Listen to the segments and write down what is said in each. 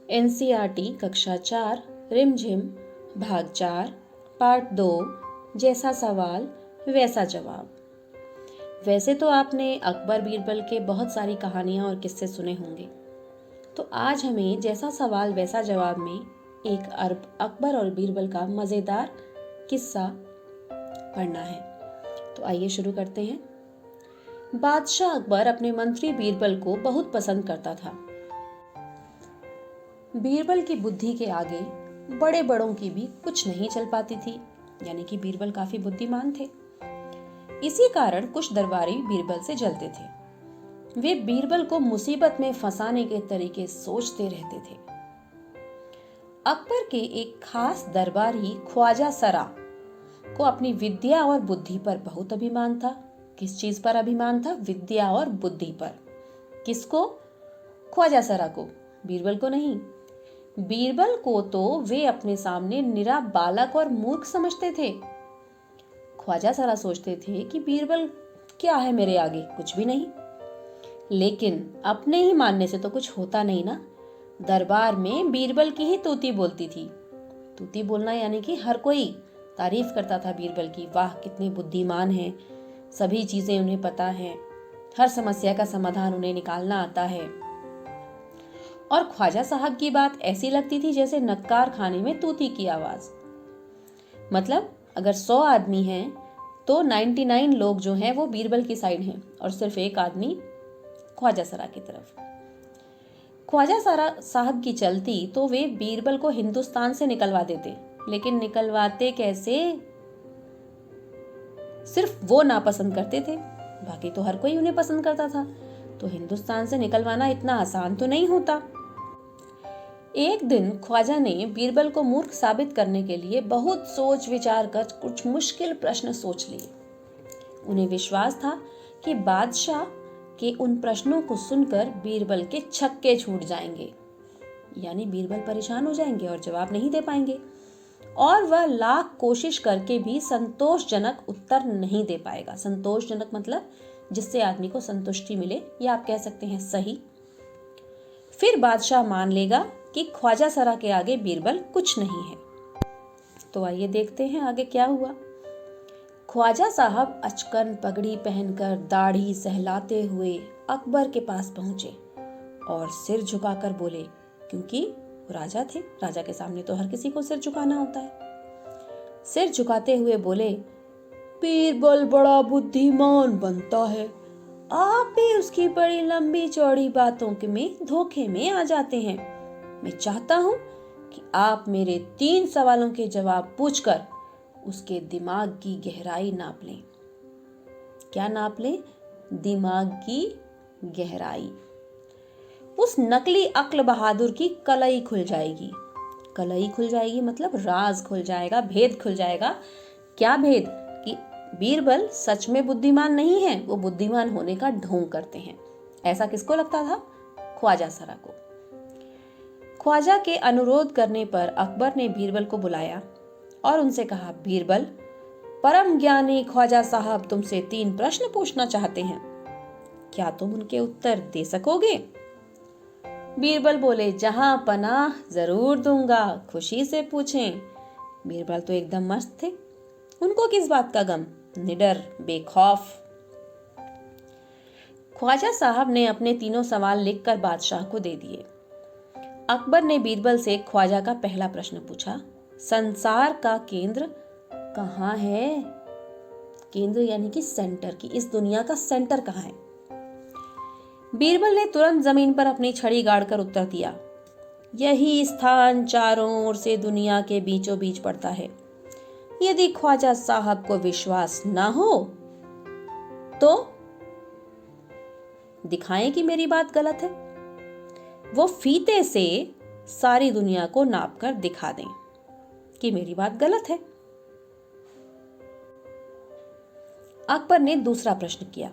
NCERT कक्षा 4 रिमझिम भाग 4 पार्ट 2 जैसा सवाल वैसा जवाब। वैसे तो आपने अकबर बीरबल के बहुत सारी कहानियां और किस्से सुने होंगे, तो आज हमें जैसा सवाल वैसा जवाब में एक अकबर और बीरबल का मजेदार किस्सा पढ़ना है। तो आइए शुरू करते हैं। बादशाह अकबर अपने मंत्री बीरबल को बहुत पसंद करता था। बीरबल की बुद्धि के आगे बड़े बड़ों की भी कुछ नहीं चल पाती थी, यानी कि बीरबल काफी बुद्धिमान थे। इसी कारण कुछ दरबारी बीरबल से जलते थे। वे बीरबल को मुसीबत में फंसाने के तरीके सोचते रहते थे। अकबर के एक खास दरबारी ख्वाजा सरा को अपनी विद्या और बुद्धि पर बहुत अभिमान था। किस चीज पर अभिमान था? विद्या और बुद्धि पर। किसको? ख्वाजा सरा को, बीरबल को नहीं। बीरबल को तो वे अपने सामने निरा बालक और मूर्ख समझते थे। ख्वाजा सरा सोचते थे कि बीरबल क्या है मेरे आगे, कुछ भी नहीं। लेकिन अपने ही मानने से तो कुछ होता नहीं ना। दरबार में बीरबल की ही तूती बोलती थी। तूती बोलना यानी कि हर कोई तारीफ करता था बीरबल की। वाह, कितने बुद्धिमान हैं, सभी चीजें उन्हें पता है, हर समस्या का समाधान उन्हें निकालना आता है। और ख्वाजा साहब की बात ऐसी लगती थी जैसे नक्कार खाने में तूती की आवाज। मतलब अगर 100 आदमी हैं तो 99 लोग जो हैं वो बीरबल की साइड हैं और सिर्फ एक आदमी ख्वाजा सरा की तरफ। ख्वाजा सरा साहब की चलती तो वे बीरबल को हिंदुस्तान से निकलवा देते, लेकिन निकलवाते कैसे? सिर्फ वो नापसंद करते थे, बाकी तो हर कोई उन्हें पसंद करता था। तो हिंदुस्तान से निकलवाना इतना आसान तो नहीं होता। एक दिन ख्वाजा ने बीरबल को मूर्ख साबित करने के लिए बहुत सोच विचार कर कुछ मुश्किल प्रश्न सोच लिए। उन्हें विश्वास था कि बादशाह के उन प्रश्नों को सुनकर बीरबल के छक्के छूट जाएंगे, यानी बीरबल परेशान हो जाएंगे और जवाब नहीं दे पाएंगे, और वह लाख कोशिश करके भी संतोषजनक उत्तर नहीं दे पाएगा। संतोषजनक मतलब जिससे आदमी को संतुष्टि मिले, या आप कह सकते हैं सही। फिर बादशाह मान लेगा कि ख्वाजा सरा के आगे बीरबल कुछ नहीं है। तो आइए देखते हैं आगे क्या हुआ। ख्वाजा साहब अचकन पगड़ी पहनकर दाढ़ी सहलाते हुए अकबर के पास पहुंचे और सिर झुकाकर बोले, क्योंकि वो राजा थे, राजा के सामने तो हर किसी को सिर झुकाना होता है। सिर झुकाते हुए बोले, बीरबल बड़ा बुद्धिमान बनता है, आप भी उसकी बड़ी लंबी चौड़ी बातों के में धोखे में आ जाते हैं। मैं चाहता हूं कि आप मेरे 3 सवालों के जवाब पूछकर उसके दिमाग की गहराई नाप लें। क्या नाप लें? दिमाग की गहराई। उस नकली अक्ल बहादुर की कलई खुल जाएगी। कलई खुल जाएगी मतलब राज खुल जाएगा, भेद खुल जाएगा। क्या भेद? कि बीरबल सच में बुद्धिमान नहीं है, वो बुद्धिमान होने का ढोंग करते हैं। ऐसा किसको लगता था? ख्वाजा सरा को। ख्वाजा के अनुरोध करने पर अकबर ने बीरबल को बुलाया और उनसे कहा, बीरबल, परम ज्ञानी ख्वाजा साहब तुमसे 3 प्रश्न पूछना चाहते हैं, क्या तुम उनके उत्तर दे सकोगे? बीरबल बोले, जहां पनाह जरूर दूंगा, खुशी से पूछें। बीरबल तो एकदम मस्त थे, उनको किस बात का गम, निडर बेखौफ। ख्वाजा साहब ने अपने 3 सवाल लिखकर बादशाह को दे दिए। अकबर ने बीरबल से ख्वाजा का पहला प्रश्न पूछा, संसार का केंद्र कहाँ है? केंद्र यानी कि सेंटर, की इस दुनिया का सेंटर कहाँ है? बीरबल ने तुरंत जमीन पर अपनी छड़ी गाड़कर उत्तर दिया, यही स्थान चारों ओर से दुनिया के बीचों बीच पड़ता है। यदि ख्वाजा साहब को विश्वास ना हो तो दिखाएं कि मेरी बात गलत है। वो फीते से सारी दुनिया को नापकर दिखा दें कि मेरी बात गलत है। अकबर ने दूसरा प्रश्न किया,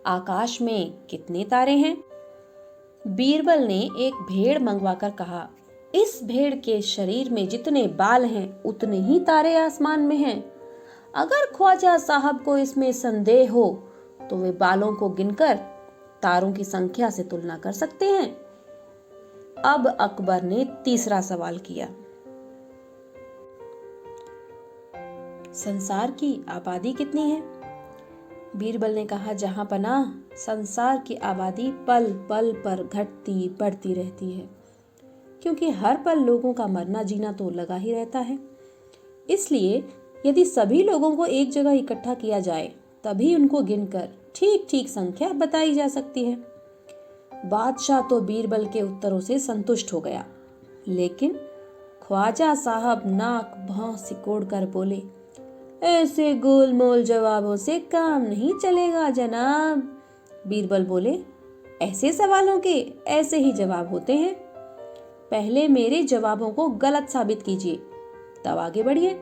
आकाश में कितने तारे हैं? बीरबल ने एक भेड़ मंगवाकर कहा, इस भेड़ के शरीर में जितने बाल हैं उतने ही तारे आसमान में हैं। अगर ख्वाजा साहब को इसमें संदेह हो तो वे बालों को गिनकर तारों की संख्या से तुलना कर सकते हैं। अब अकबर ने तीसरा सवाल किया। संसार की आबादी कितनी है? बीरबल ने कहा, जहां पनाह, संसार की आबादी पल पल पर घटती बढ़ती रहती है, क्योंकि हर पल लोगों का मरना जीना तो लगा ही रहता है। इसलिए यदि सभी लोगों को एक जगह इकट्ठा किया जाए तभी उनको गिनकर ठीक ठीक संख्या बताई जा सकती है। बादशाह तो बीरबल के उत्तरों से संतुष्ट हो गया, लेकिन ख्वाजा साहब नाक भौं सिकोड़ कर बोले, ऐसे गोलमोल जवाबों से काम नहीं चलेगा जनाब। बीरबल बोले, ऐसे सवालों के ऐसे ही जवाब होते हैं। पहले मेरे जवाबों को गलत साबित कीजिए, तब आगे बढ़िए।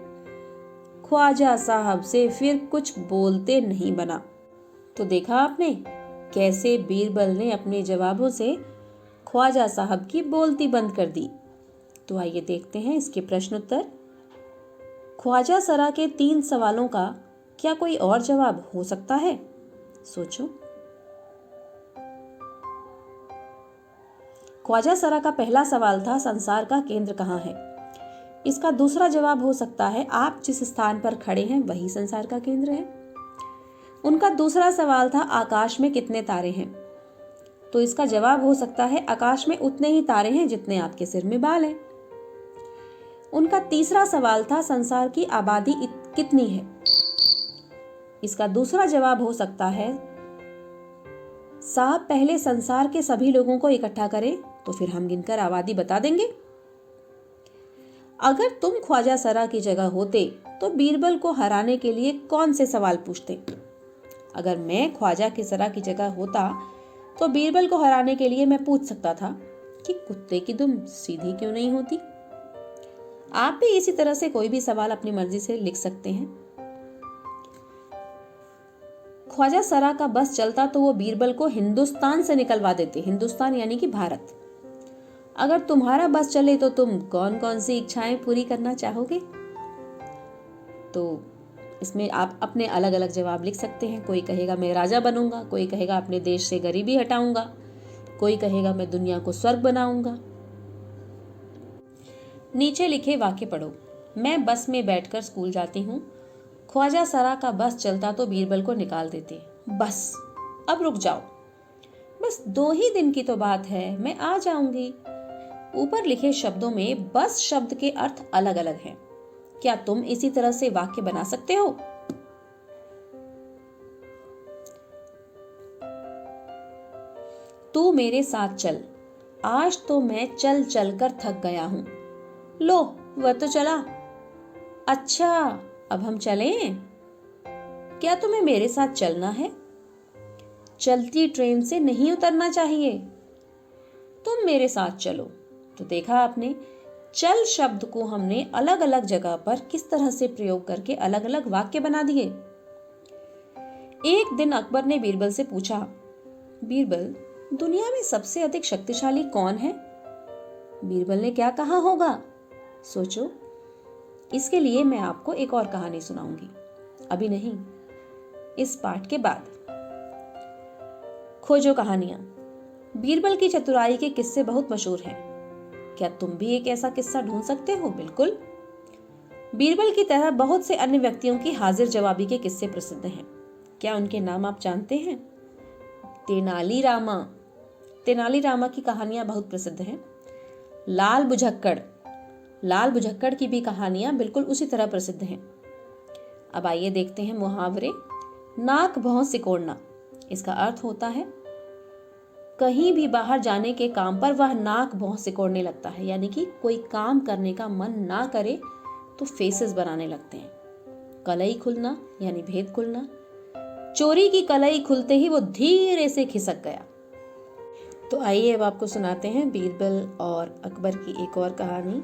ख्वाजा साहब से फिर कुछ बोलते नहीं बना। तो देखा आपने कैसे बीरबल ने अपने जवाबों से ख्वाजा साहब की बोलती बंद कर दी। तो आइए देखते हैं इसके प्रश्न उत्तर। ख्वाजा सरा के 3 सवालों का क्या कोई और जवाब हो सकता है? सोचो। ख्वाजा सरा का पहला सवाल था, संसार का केंद्र कहाँ है? इसका दूसरा जवाब हो सकता है, आप जिस स्थान पर खड़े हैं वही संसार का केंद्र है। उनका दूसरा सवाल था, आकाश में कितने तारे हैं? तो इसका जवाब हो सकता है, आकाश में उतने ही तारे हैं जितने आपके सिर में बाल हैं। उनका तीसरा सवाल था, संसार की आबादी कितनी है? इसका दूसरा जवाब हो सकता है, साहब पहले संसार के सभी लोगों को इकट्ठा करें तो फिर हम गिनकर आबादी बता देंगे। अगर तुम ख्वाजा सरा की जगह होते तो बीरबल को हराने के लिए कौन से सवाल पूछते? अगर मैं ख्वाजा की सरा की जगह होता तो बीरबल को हराने के लिए मैं पूछ सकता था कि कुत्ते की दुम सीधी क्यों नहीं होती। आप भी इसी तरह से कोई भी सवाल अपनी मर्जी से लिख सकते हैं। ख्वाजा सरा का बस चलता तो वो बीरबल को हिंदुस्तान से निकलवा देते। हिंदुस्तान यानी कि भारत। अगर तुम्हारा बस चले तो तुम कौन कौन सी इच्छाएं पूरी करना चाहोगे? तो इसमें आप अपने अलग अलग जवाब लिख सकते हैं। कोई कहेगा मैं राजा बनूंगा, कोई कहेगा अपने देश से गरीबी हटाऊंगा, कोई कहेगा मैं दुनिया को स्वर्ग बनाऊंगा। नीचे लिखे वाक्य पढ़ो। मैं बस में बैठकर स्कूल जाती हूँ। ख्वाजा सरा का बस चलता तो बीरबल को निकाल देते। बस अब रुक जाओ, बस 2 ही दिन की तो बात है, मैं आ जाऊंगी। ऊपर लिखे शब्दों में बस शब्द के अर्थ अलग अलग हैं। क्या तुम इसी तरह से वाक्य बना सकते हो? तू मेरे साथ चल, आज तो मैं चल चल कर थक गया हूं। लो वह तो चला। अच्छा अब हम चलें? क्या तुम्हें मेरे साथ चलना है? चलती ट्रेन से नहीं उतरना चाहिए, तुम मेरे साथ चलो। तो देखा आपने, चल शब्द को हमने अलग अलग जगह पर किस तरह से प्रयोग करके अलग अलग वाक्य बना दिए। एक दिन अकबर ने बीरबल से पूछा, बीरबल दुनिया में सबसे अधिक शक्तिशाली कौन है? बीरबल ने क्या कहा होगा? सोचो। इसके लिए मैं आपको एक और कहानी सुनाऊंगी, अभी नहीं, इस पाठ के बाद। खोजो कहानियां। बीरबल की चतुराई के किस्से बहुत मशहूर हैं। क्या तुम भी एक ऐसा किस्सा ढूंढ सकते हो? बिल्कुल। बीरबल की तरह बहुत से अन्य व्यक्तियों की हाजिर जवाबी के किस्से प्रसिद्ध हैं। क्या उनके नाम आप जानते हैं? तेनाली रामा। तेनाली रामा की कहानियां बहुत प्रसिद्ध हैं। लाल बुझक्कड़, लाल बुझक्कड़ की भी कहानियां बिल्कुल उसी तरह प्रसिद्ध हैं। अब आइए देखते हैं मुहावरे। नाक भौं सिकोड़ना, इसका अर्थ होता है कहीं भी बाहर जाने के काम पर वह नाक भौं सिकोड़ने लगता है, यानी कि कोई काम करने का मन ना करे तो फेसेस बनाने लगते हैं। कलई खुलना यानी भेद खुलना, चोरी की कलई खुलते ही वो धीरे से खिसक गया। तो आइए अब आपको सुनाते हैं बीरबल और अकबर की एक और कहानी।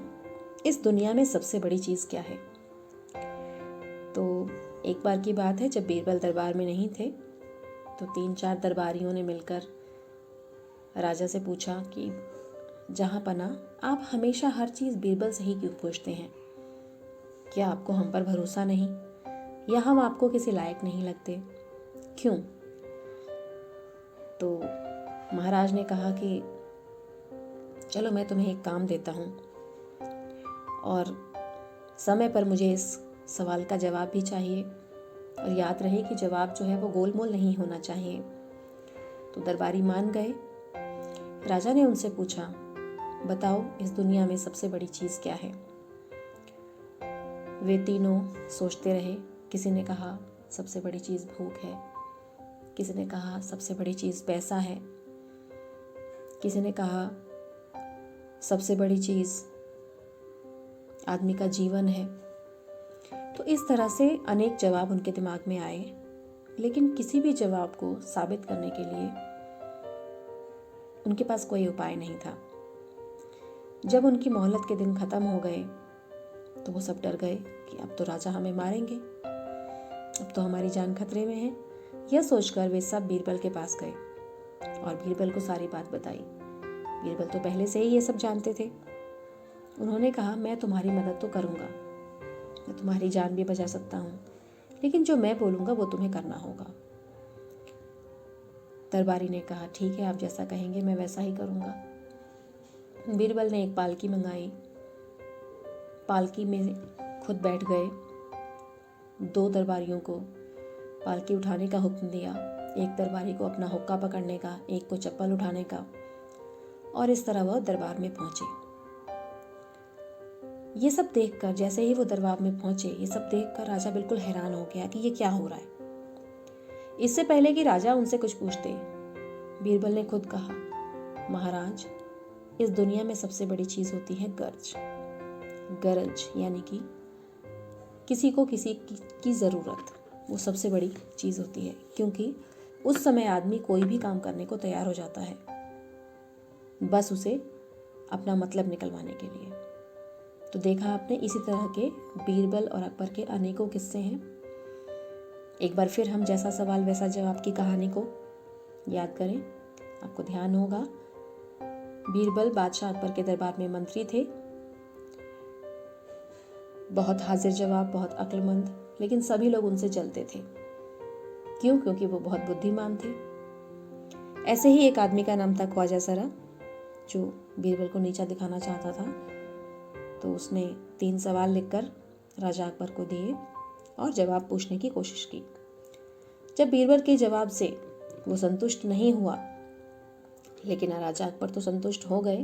इस दुनिया में सबसे बड़ी चीज क्या है? तो एक बार की बात है, जब बीरबल दरबार में नहीं थे तो 3-4 दरबारियों ने मिलकर राजा से पूछा कि जहां पना, आप हमेशा हर चीज बीरबल से ही क्यों पूछते हैं? क्या आपको हम पर भरोसा नहीं, या हम आपको किसी लायक नहीं लगते? क्यों? तो महाराज ने कहा कि चलो मैं तुम्हें एक काम देता हूँ और समय पर मुझे इस सवाल का जवाब भी चाहिए, और याद रहे कि जवाब जो है वो गोल मोल नहीं होना चाहिए। तो दरबारी मान गए। राजा ने उनसे पूछा, बताओ इस दुनिया में सबसे बड़ी चीज़ क्या है? वे तीनों सोचते रहे। किसी ने कहा सबसे बड़ी चीज़ भूख है, किसी ने कहा सबसे बड़ी चीज़ पैसा है, किसी ने कहा सबसे बड़ी चीज़ आदमी का जीवन है। तो इस तरह से अनेक जवाब उनके दिमाग में आए, लेकिन किसी भी जवाब को साबित करने के लिए उनके पास कोई उपाय नहीं था। जब उनकी मोहलत के दिन खत्म हो गए तो वो सब डर गए कि अब तो राजा हमें मारेंगे, अब तो हमारी जान खतरे में है। यह सोचकर वे सब बीरबल के पास गए और बीरबल को सारी बात बताई। बीरबल तो पहले से ही ये सब जानते थे। उन्होंने कहा, मैं तुम्हारी मदद तो करूँगा, मैं तुम्हारी जान भी बचा सकता हूँ, लेकिन जो मैं बोलूँगा वो तुम्हें करना होगा। दरबारी ने कहा, ठीक है, आप जैसा कहेंगे मैं वैसा ही करूँगा। बीरबल ने एक पालकी मंगाई, पालकी में खुद बैठ गए। 2 दरबारियों को पालकी उठाने का हुक्म दिया, एक दरबारी को अपना हुक्का पकड़ने का, एक को चप्पल उठाने का, और इस तरह वह दरबार में पहुंचे। ये सब देखकर, जैसे ही वो दरबार में पहुंचे, ये सब देखकर राजा बिल्कुल हैरान हो गया कि ये क्या हो रहा है। इससे पहले कि राजा उनसे कुछ पूछते, बीरबल ने खुद कहा, महाराज, इस दुनिया में सबसे बड़ी चीज होती है गरज। गरज यानी कि किसी को किसी की जरूरत, वो सबसे बड़ी चीज होती है, क्योंकि उस समय आदमी कोई भी काम करने को तैयार हो जाता है, बस उसे अपना मतलब निकलवाने के लिए। तो देखा आपने, इसी तरह के बीरबल और अकबर के अनेकों किस्से हैं। एक बार फिर हम जैसा सवाल वैसा जवाब की कहानी को याद करें। आपको ध्यान होगा, बीरबल बादशाह अकबर के दरबार में मंत्री थे, बहुत हाजिर जवाब, बहुत अक्लमंद, लेकिन सभी लोग उनसे जलते थे। क्यों? क्योंकि वो बहुत बुद्धिमान थे। ऐसे ही एक आदमी का नाम था ख्वाजा सरा, जो बीरबल को नीचा दिखाना चाहता था। तो उसने 3 सवाल लिखकर राजा अकबर को दिए और जवाब पूछने की कोशिश की। जब बीरबल के जवाब से वो संतुष्ट नहीं हुआ, लेकिन राजा अकबर तो संतुष्ट हो गए,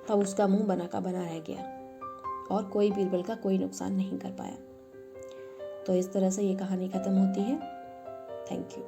तब उसका मुंह बना का बना रह गया और कोई बीरबल का कोई नुकसान नहीं कर पाया। तो इस तरह से ये कहानी खत्म होती है। Thank you.